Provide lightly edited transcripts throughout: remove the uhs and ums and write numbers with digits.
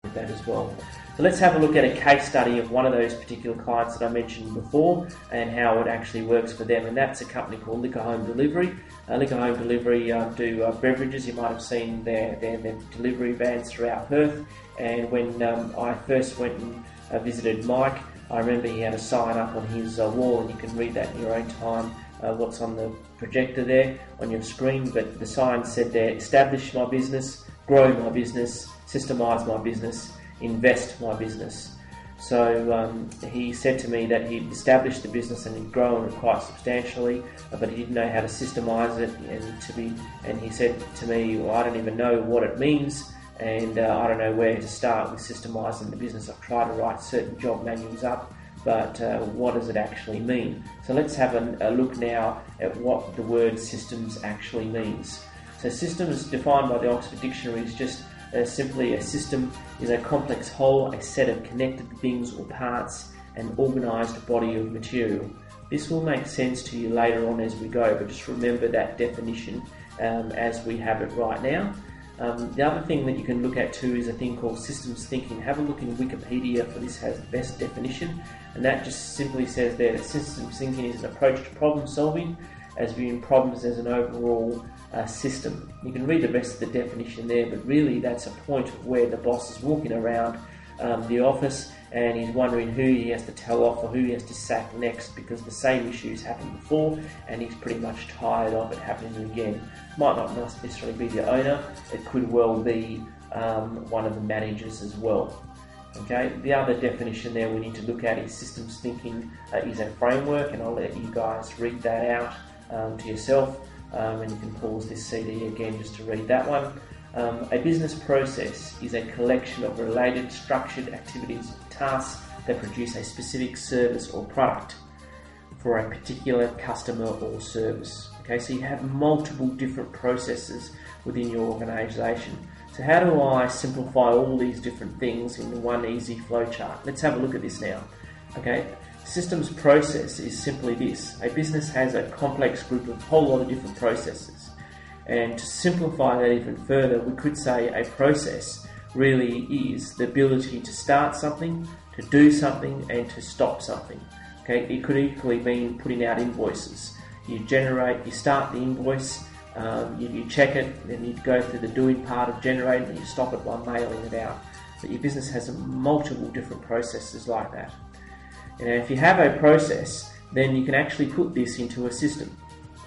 with that as well. So let's have a look at a case study of one of those particular clients that I mentioned before and how it actually works for them, and that's a company called Liquor Home Delivery. Liquor Home Delivery do beverages. You might have seen their delivery vans throughout Perth, and when I first went and visited Mike, I remember he had a sign up on his wall, and you can read that in your own time, what's on the projector there on your screen, but the sign said there, establish my business, grow my business, systemize my business, invest my business. So he said to me that he'd established the business and he'd grown it quite substantially, but he didn't know how to systemize it, and he said to me, well, I don't even know what it means, and I don't know where to start with systemizing the business. I've tried to write certain job manuals up, but what does it actually mean? So let's have a look now at what the word systems actually means. So systems, defined by the Oxford Dictionary, is just simply a system is a complex whole, a set of connected things or parts, an organised body of material. This will make sense to you later on as we go, but just remember that definition as we have it right now. The other thing that you can look at too is a thing called systems thinking. Have a look in Wikipedia, for this has the best definition, and that just simply says there that systems thinking is an approach to problem solving as viewing problems as an overall system. You can read the rest of the definition there, but really that's a point where the boss is walking around the office and he's wondering who he has to tell off or who he has to sack next, because the same issues happened before and he's pretty much tired of it happening again. Might not necessarily be the owner, it could well be one of the managers as well. Okay, the other definition there we need to look at is systems thinking is a framework, and I'll let you guys read that out to yourself, and you can pause this CD again just to read that one. A business process is a collection of related structured activities or tasks that produce a specific service or product for a particular customer or service. Okay, so you have multiple different processes within your organisation. So how do I simplify all these different things in one easy flowchart? Let's have a look at this now. Okay, systems process is simply this. A business has a complex group of a whole lot of different processes. And to simplify that even further, we could say a process really is the ability to start something, to do something, and to stop something. Okay, it could equally mean putting out invoices. You start the invoice, you check it, then you go through the doing part of generating, and you stop it by mailing it out. But your business has multiple different processes like that. And if you have a process, then you can actually put this into a system.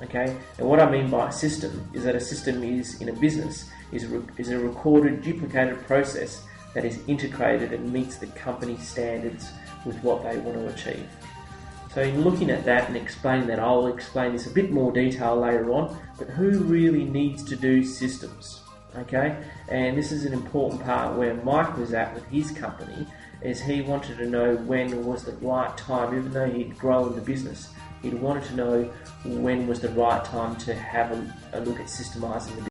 Okay, and what I mean by a system is that a system is, in a business, is a recorded, duplicated process that is integrated and meets the company standards with what they want to achieve. So in looking at that and explaining that, I'll explain this a bit more detail later on, but who really needs to do systems? Okay, and this is an important part where Mike was at with his company, is he wanted to know when was the right time, even though he'd grown the business, he wanted to know when was the right time to have a look at systemising the business.